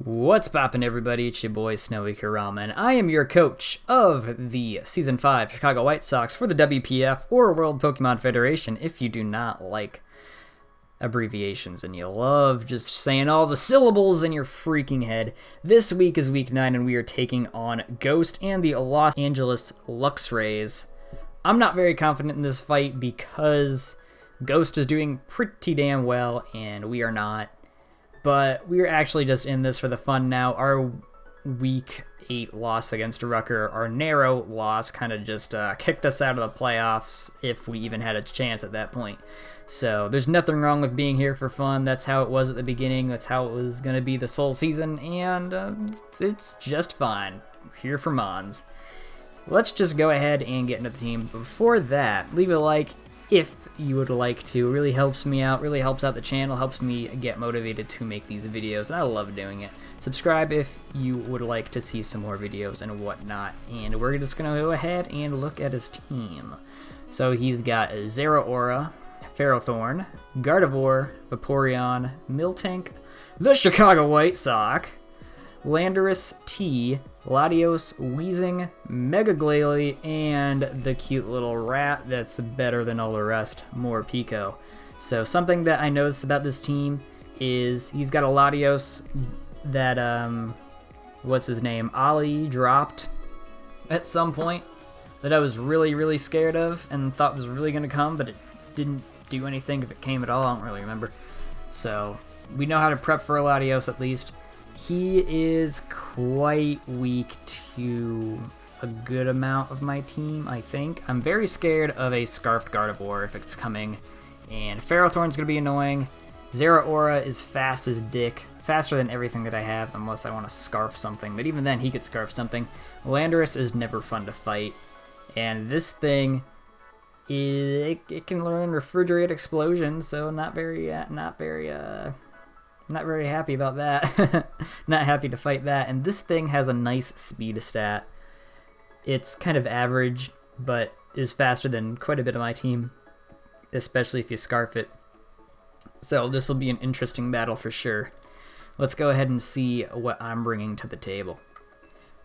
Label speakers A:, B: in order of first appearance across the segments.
A: What's poppin', everybody? It's your boy Snowy Kurama, and I am your coach of the Season 5 Chicago White Sox for the WPF, or World Pokemon Federation, if you do not like abbreviations and you love just saying all the syllables in your freaking head. This week is Week 9, and we are taking on Ghost and the Los Angeles Luxrays. I'm not very confident in this fight because Ghost is doing pretty damn well, and we are not. But we're actually just in this for the fun now. Our Week 8 loss against Rucker, our narrow loss, kind of just kicked us out of the playoffs if we even had a chance at that point. So there's nothing wrong with being here for fun. That's how it was at the beginning. That's how it was going to be this whole season, and it's just fine. We're here for Mons. Let's just go ahead and get into the team. Before that, leave a like if you would like to. It really helps me out, really helps out the channel, helps me get motivated to make these videos, and I love doing it. Subscribe if you would like to see some more videos and whatnot. And we're just going to go ahead and look at his team. So he's got Zeraora, Ferrothorn, Gardevoir, Vaporeon, Miltank, the Chicago White Sox, Landorus T, Latios, Weezing, Mega Glalie, and the cute little rat that's better than all the rest, Morpeko. So something that I noticed about this team is he's got a Latios that, what's his name, Ali dropped at some point that I was really scared of and thought was really going to come, but it didn't do anything if it came at all. I don't really remember. So we know how to prep for a Latios at least. He is quite weak to a good amount of my team, I think. I'm very scared of a Scarfed Gardevoir if it's coming. And Ferrothorn's going to be annoying. Zeraora is fast as dick. Faster than everything that I have, unless I want to Scarf something. But even then, he could Scarf something. Landorus is never fun to fight. And this thing, it can learn Refrigerate Explosion, so not very happy about that. Not happy to fight that. And this thing has a nice speed stat. It's kind of average, but is faster than quite a bit of my team, especially if you Scarf it. So this will be an interesting battle for sure. Let's go ahead and see what I'm bringing to the table.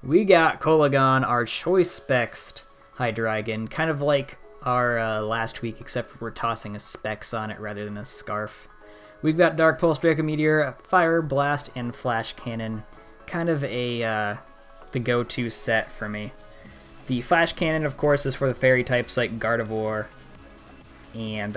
A: We got Kolagon, our Choice Specs Hydreigon, kind of like our last week, except for we're tossing a Specs on it rather than a Scarf. We've got Dark Pulse, Draco Meteor, Fire Blast, and Flash Cannon. Kind of the go-to set for me. The Flash Cannon, of course, is for the fairy types like Gardevoir, and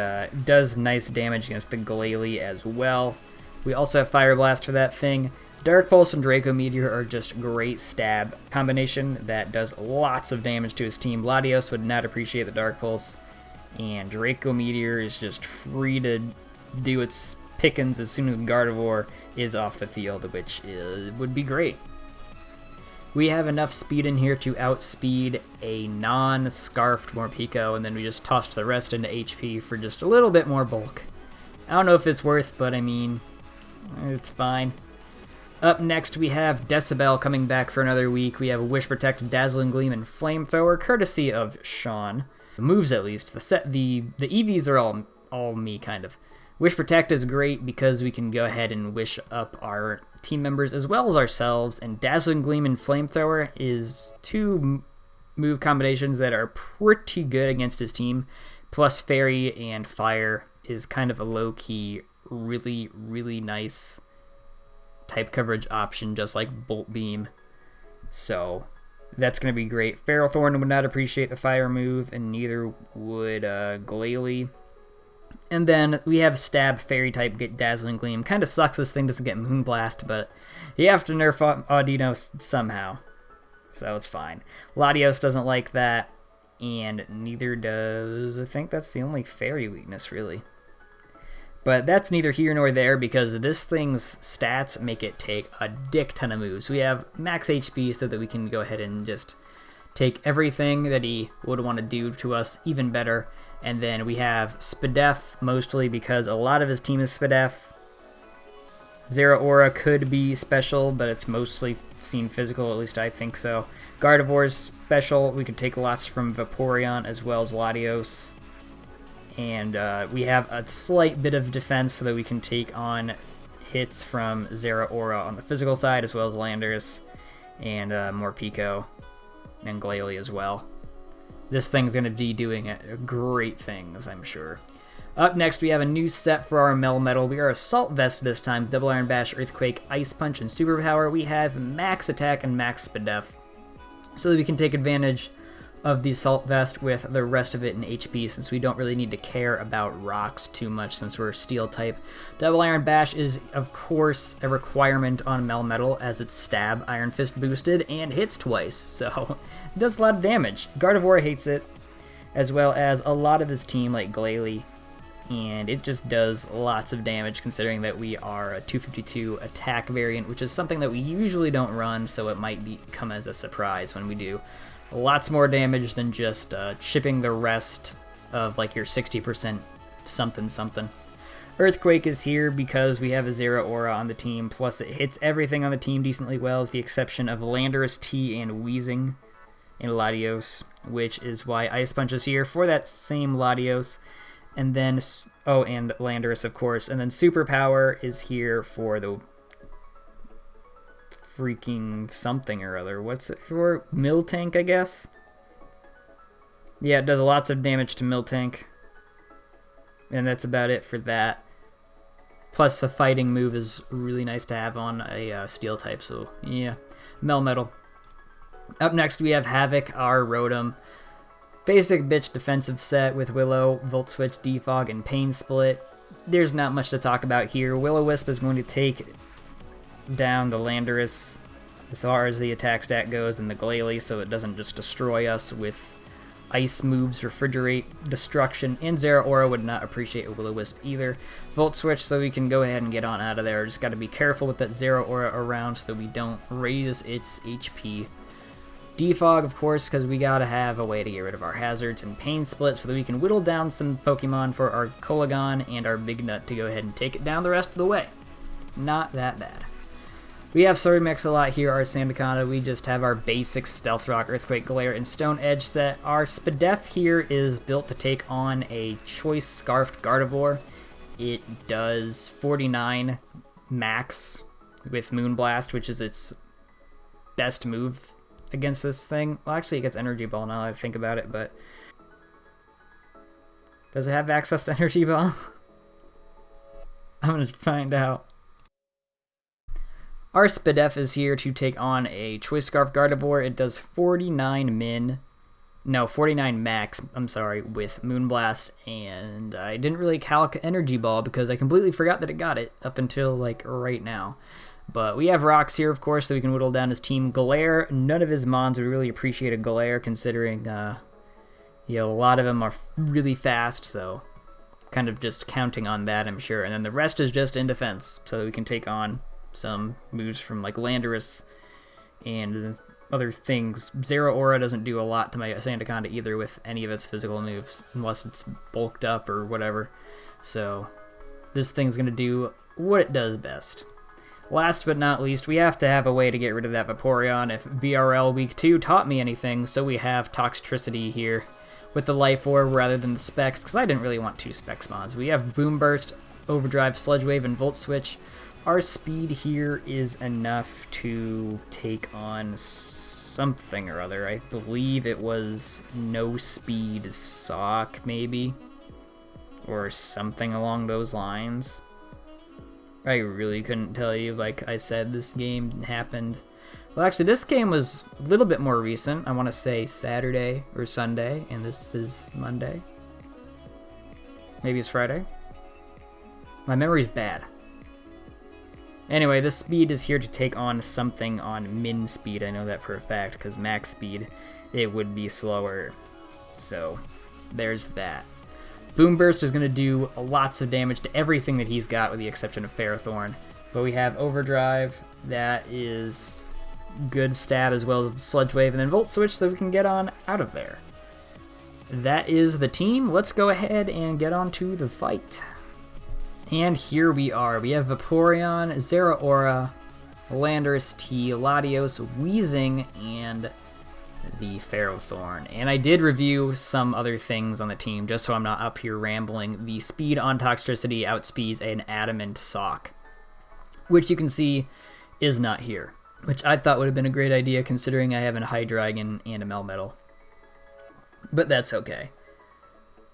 A: does nice damage against the Glalie as well. We also have Fire Blast for that thing. Dark Pulse and Draco Meteor are just great stab combination that does lots of damage to his team. Latios would not appreciate the Dark Pulse, and Draco Meteor is just free to do its pickings as soon as Gardevoir is off the field, which would be great. We have enough speed in here to outspeed a non-Scarfed Morpeko, and then we just tossed the rest into HP for just a little bit more bulk. I don't know if it's worth, but I mean, it's fine. Up next, we have Decibel coming back for another week. We have Wish Protect, Dazzling Gleam, and Flamethrower, courtesy of Sean. The moves, at least. The EVs are all me, kind of. Wish Protect is great because we can go ahead and wish up our team members as well as ourselves, and Dazzling Gleam and Flamethrower is two move combinations that are pretty good against his team, plus Fairy and Fire is kind of a low-key, really nice type coverage option, just like Bolt Beam. So that's going to be great. Ferrothorn would not appreciate the Fire move, and neither would Glalie. And then we have Stab, Fairy type, get Dazzling Gleam. Kind of sucks this thing doesn't get Moonblast, but you have to nerf Audino somehow. So it's fine. Latios doesn't like that, and neither does... I think that's the only Fairy weakness, really. But that's neither here nor there because this thing's stats make it take a dick ton of moves. We have max HP so that we can go ahead and just take everything that he would want to do to us even better. And then we have Spadef, mostly because a lot of his team is Spadef. Zeraora could be special, but it's mostly seen physical, at least I think so. Gardevoir's special. We could take lots from Vaporeon as well as Latios. And we have a slight bit of defense so that we can take on hits from Zeraora on the physical side, as well as Landorus, and more Pico, and Glalie as well. This thing's going to be doing great things, I'm sure. Up next, we have a new set for our Melmetal. We are Assault Vest this time, Double Iron Bash, Earthquake, Ice Punch, and Superpower. We have Max Attack and Max Speed, so that we can take advantage of the Assault Vest with the rest of it in HP, since we don't really need to care about rocks too much since we're Steel type. Double Iron Bash is, of course, a requirement on Melmetal, as it's Stab, Iron Fist boosted, and hits twice, so it does a lot of damage. Gardevoir hates it, as well as a lot of his team, like Glalie, and it just does lots of damage considering that we are a 252 attack variant, which is something that we usually don't run, so it might come as a surprise when we do. Lots more damage than just chipping the rest of like your 60% something. Earthquake is here because we have a Zeraora on the team, plus it hits everything on the team decently well, with the exception of Landorus, T, and Weezing and Latios, which is why Ice Punch is here for that same Latios. And then, oh, and Landorus, of course. And then Superpower is here for the freaking something or other. What's it for? Miltank, I guess? Yeah, it does lots of damage to Miltank. And that's about it for that. Plus, a fighting move is really nice to have on a Steel type, so yeah. Melmetal. Up next, we have Havoc, our Rotom. Basic bitch defensive set with Willow, Volt Switch, Defog, and Pain Split. There's not much to talk about here. Will-O-Wisp is going to take down the Landorus as far as the attack stat goes, and the Glalie, so it doesn't just destroy us with ice moves, Refrigerate, Destruction, and Zeraora would not appreciate a Will-O-Wisp either. Volt Switch, so we can go ahead and get on out of there. Just got to be careful with that Zeraora around so that we don't raise its HP. Defog, of course, because we gotta have a way to get rid of our hazards, and Pain Split so that we can whittle down some Pokemon for our Kolagon and our Big Nut to go ahead and take it down the rest of the way. Not that bad. We have Survey Mix-a-Lot here, our Sandaconda. We just have our basic Stealth Rock, Earthquake, Glare, and Stone Edge set. Our Spadef here is built to take on a Choice Scarfed Gardevoir. It does 49 max with Moonblast, which is its best move against this thing. Well, actually, it gets Energy Ball now that I think about it, but does it have access to Energy Ball? I'm gonna find out. Our Spadef is here to take on a Choice Scarf Gardevoir. It does 49 max, I'm sorry, with Moonblast, and I didn't really calc Energy Ball because I completely forgot that it got it up until, like, right now. But we have rocks here, of course, so we can whittle down his team. Glare, none of his Mons would really appreciate a Glare, considering, a lot of them are really fast, so kind of just counting on that, I'm sure. And then the rest is just in defense, so that we can take on some moves from, like, Landorus and other things. Zeraora doesn't do a lot to my Sandaconda either with any of its physical moves, unless it's bulked up or whatever. So this thing's going to do what it does best. Last but not least, we have to have a way to get rid of that Vaporeon if BRL Week 2 taught me anything, so we have Toxtricity here with the Life Orb rather than the Specs, because I didn't really want 2 Specs mods. We have Boom Burst, Overdrive, Sludge Wave, and Volt Switch. Our speed here is enough to take on something or other. I believe it was No Speed Sock, maybe? Or something along those lines. I really couldn't tell you. Like I said, this game happened... Well, actually, this game was a little bit more recent. I want to say Saturday or Sunday, and this is Monday. Maybe it's Friday? My memory's bad. Anyway, this speed is here to take on something on min speed. I know that for a fact, because max speed, it would be slower. So, there's that. Boom Burst is going to do lots of damage to everything that he's got, with the exception of Ferrothorn. But we have Overdrive, that is good stab, as well as Sludge Wave, and then Volt Switch so we can get on out of there. That is the team. Let's go ahead and get on to the fight. And here we are. We have Vaporeon, Zeraora, Landorus, T, Latios, Weezing, and the Ferrothorn. And I did review some other things on the team, just so I'm not up here rambling. The speed on Toxtricity outspeeds an Adamant Sock. which you can see is not here, which I thought would have been a great idea considering I have a Hydreigon and a Melmetal. But that's okay.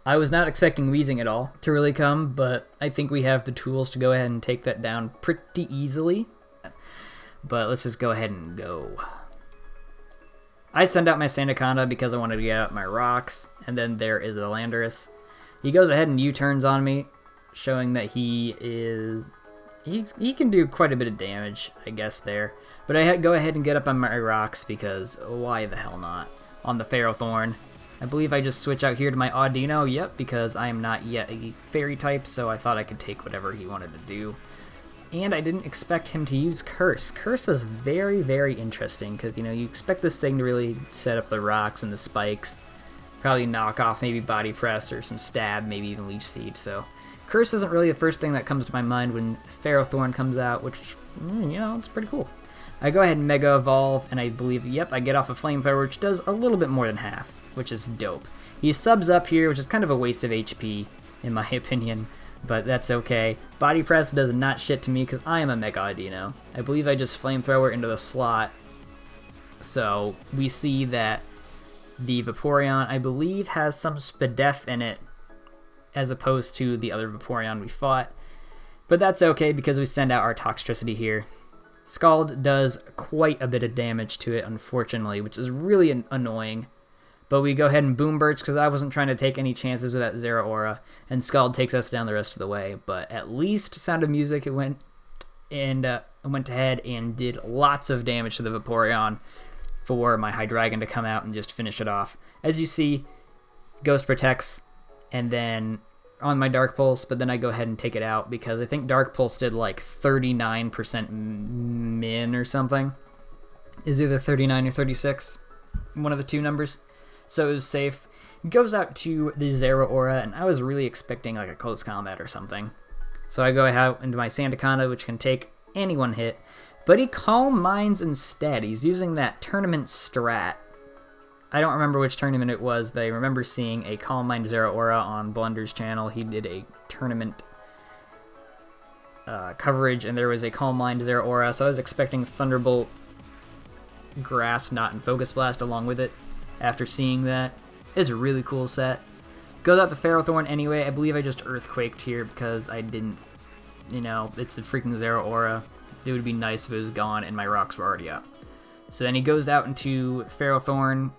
A: I was not expecting Weezing at all to really come, but I think we have the tools to go ahead and take that down pretty easily. But let's just go ahead and go. I send out my Sandaconda because I wanted to get out my rocks, and then there is a Landorus. He goes ahead and U-turns on me, showing that he can do quite a bit of damage, I guess, there. But I go ahead and get up on my rocks because why the hell not? On the Ferrothorn. I believe I just switch out here to my Audino, yep, because I am not yet a fairy type, so I thought I could take whatever he wanted to do. And I didn't expect him to use Curse. Curse is very, very interesting, because, you know, you expect this thing to really set up the rocks and the spikes, probably knock off maybe Body Press or some Stab, maybe even Leech Seed, so Curse isn't really the first thing that comes to my mind when Ferrothorn comes out, which, you know, it's pretty cool. I go ahead and Mega Evolve, and I believe, yep, I get off a Flamethrower, which does a little bit more than half, which is dope. He subs up here, which is kind of a waste of HP, in my opinion, but that's okay. Body Press does not shit to me because I am a Mega Audino. I believe I just Flamethrower into the slot, so we see that the Vaporeon, I believe, has some Spadef in it, as opposed to the other Vaporeon we fought, but that's okay because we send out our Toxtricity here. Scald does quite a bit of damage to it, unfortunately, which is really annoying. But we go ahead and Boom Burst because I wasn't trying to take any chances with that Zeraora, and Scald takes us down the rest of the way. But at least Sound of Music, it went ahead and did lots of damage to the Vaporeon for my Hydreigon to come out and just finish it off. As you see, Ghost protects, and then on my Dark Pulse, but then I go ahead and take it out because I think Dark Pulse did like 39% min or something. Is either 39 or 36, one of the two numbers. So it was safe. It goes out to the Zeraora, and I was really expecting like a close combat or something. So I go out into my Sandaconda, which can take any one hit, but he Calm Minds instead. He's using that tournament strat. I don't remember which tournament it was, but I remember seeing a Calm Mind Zeraora on Blunder's channel. He did a tournament coverage, and there was a Calm Mind Zeraora, so I was expecting Thunderbolt, Grass, Knot, and Focus Blast along with it. After seeing that, it's a really cool set. Goes out to Ferrothorn anyway. I believe I just Earthquaked here because I didn't, you know, it's the freaking Zeraora. It would be nice if it was gone and my rocks were already up. So then he goes out into Ferrothorn.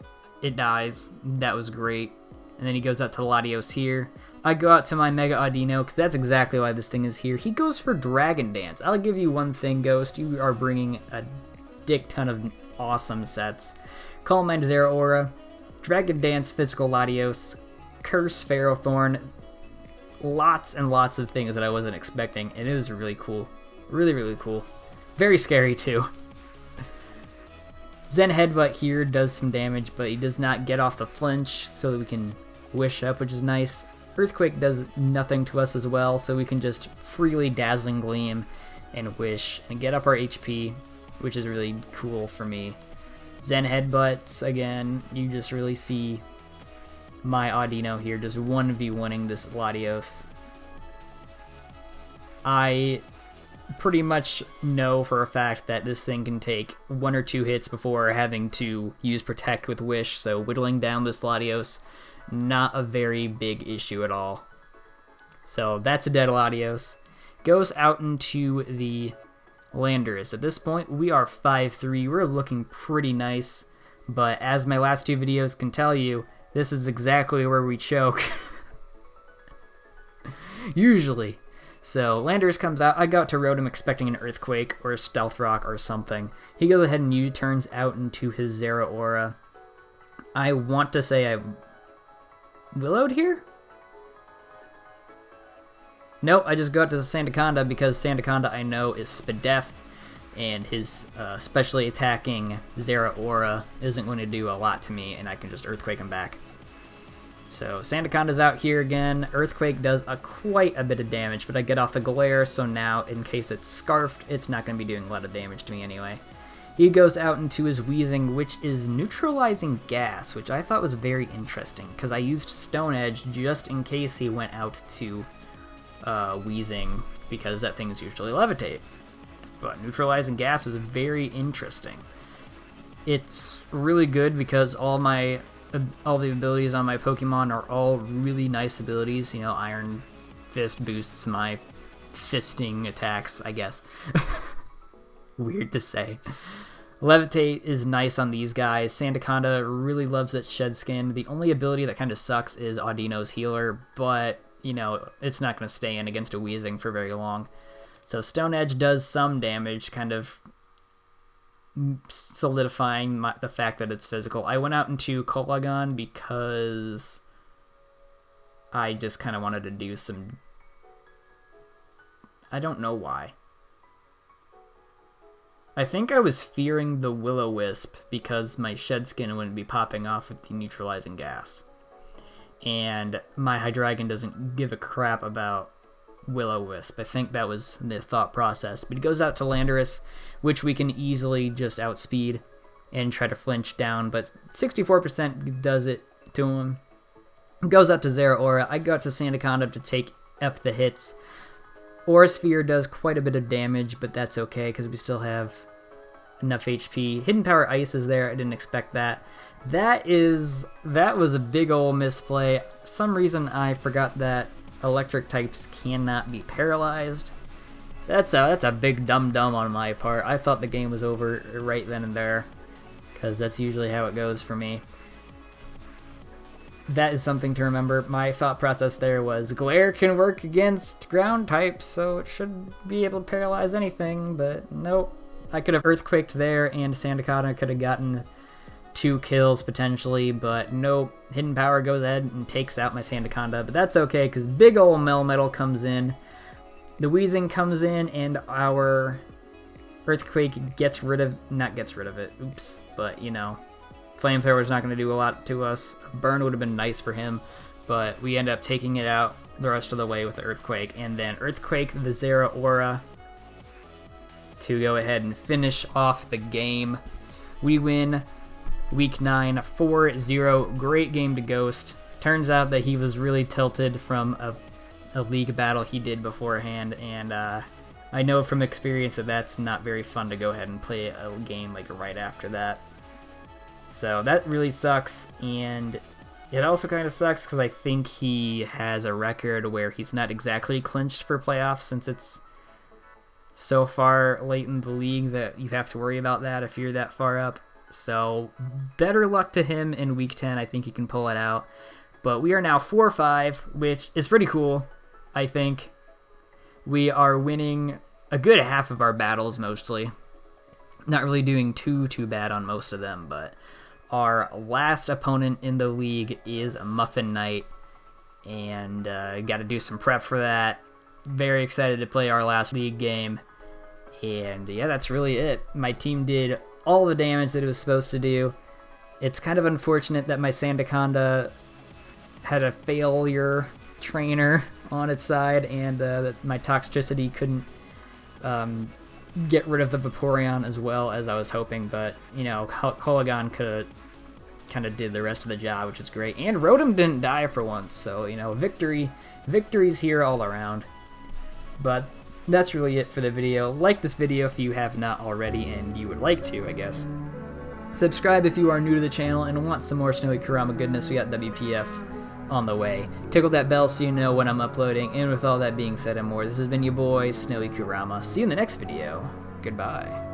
A: It dies. That was great. And then he goes out to Latios here. I go out to my Mega Audino because that's exactly why this thing is here. He goes for Dragon Dance. I'll give you one thing, Ghost. You are bringing a dick ton of awesome sets. Calm Mind Zeraora, Dragon Dance Physical Latios, Curse Ferrothorn, lots and lots of things that I wasn't expecting, and it was really cool. Really, really cool. Very scary too. Zen Headbutt here does some damage, but he does not get off the flinch so that we can wish up, which is nice. Earthquake does nothing to us as well, so we can just freely Dazzling Gleam and wish and get up our HP, which is really cool for me. Zen Headbutts, again, you just really see my Audino here just 1v1ing this Latios. I pretty much know for a fact that this thing can take 1 or 2 hits before having to use Protect with Wish, so whittling down this Latios, not a very big issue at all. So that's a dead Latios. Goes out into the Landorus. At this point, we are 5-3. We're looking pretty nice, but as my last 2 videos can tell you, this is exactly where we choke. Usually. So Landorus comes out. I go out to Rotom expecting an Earthquake or a Stealth Rock or something. He goes ahead and U-turns out into his Zeraora. I want to say I Willowed here? Nope, I just go out to the Sandaconda because Sandaconda I know is Spadef, and his specially attacking Zeraora isn't going to do a lot to me, and I can just Earthquake him back. So Sandaconda's out here again. Earthquake does quite a bit of damage, but I get off the Glare, so now in case it's Scarfed, it's not going to be doing a lot of damage to me anyway. He goes out into his Weezing, which is neutralizing gas, which I thought was very interesting, because I used Stone Edge just in case he went out to Weezing, because that thing's usually Levitate. but neutralizing gas is very interesting. It's really good because all the abilities on my Pokemon are all really nice abilities. You know, Iron Fist boosts my fisting attacks, I guess. Weird to say. Levitate is nice on these guys. Sandaconda really loves its Shed Skin. The only ability that kind of sucks is Audino's Healer, but, you know, it's not going to stay in against a Weezing for very long. So Stone Edge does some damage, kind of solidifying the fact that it's physical. I went out into Kolagon because I just kind of wanted to do some... I don't know why. I think I was fearing the Will-O-Wisp because my Shed Skin wouldn't be popping off with the neutralizing gas. And my Hydreigon doesn't give a crap about Will-O-Wisp. I think that was the thought process. But he goes out to Landorus, which we can easily just outspeed and try to flinch down. But 64% does it to him. Goes out to Zeraora. I go out to Sandaconda to take up the hits. Aura Sphere does quite a bit of damage, but that's okay because we still have enough HP. Hidden Power Ice is there. I didn't expect that. That was a big old misplay. For some reason I forgot that electric types cannot be paralyzed. That's a big dum-dum on my part. I thought the game was over right then and there because that's usually how it goes for me. That is something to remember. My thought process there was Glare can work against ground types, so it should be able to paralyze anything, but nope. I could have Earthquaked there, and Sandaconda could have gotten 2 kills potentially, but nope. Hidden Power goes ahead and takes out my Sandaconda, but that's okay, because big ol' Melmetal comes in. The Weezing comes in, and our Earthquake not gets rid of it, oops, but you know. Flamethrower is not going to do a lot to us. Burn would have been nice for him, but we end up taking it out the rest of the way with the Earthquake, and then Earthquake the Zeraora to go ahead and finish off the game. We win Week 9, 4-0. Great game to Ghost. Turns out that he was really tilted from a league battle he did beforehand, and I know from experience that that's not very fun to go ahead and play a game like right after that. So that really sucks, and it also kind of sucks because I think he has a record where he's not exactly clinched for playoffs since it's so far late in the league that you have to worry about that if you're that far up. So better luck to him in Week 10. I think he can pull it out. But we are now 4-5, which is pretty cool, I think. We are winning a good half of our battles mostly. Not really doing too bad on most of them, but our last opponent in the league is a Muffin Knight, and got to do some prep for that. Very excited to play our last league game, and yeah, that's really it. My team did all the damage that it was supposed to do. It's kind of unfortunate that my Sandaconda had a failure trainer on its side, and that my Toxtricity couldn't get rid of the Vaporeon as well as I was hoping, but, you know, Kolagon kind of did the rest of the job, which is great. And Rotom didn't die for once, so, you know, victories here all around. But that's really it for the video. Like this video if you have not already, and you would like to, I guess. Subscribe if you are new to the channel and want some more Snowy Kurama goodness. We got WPF on the way. Tickle that bell so you know when I'm uploading, and with all that being said and more, this has been your boy, Snowy Kurama. See you in the next video. Goodbye.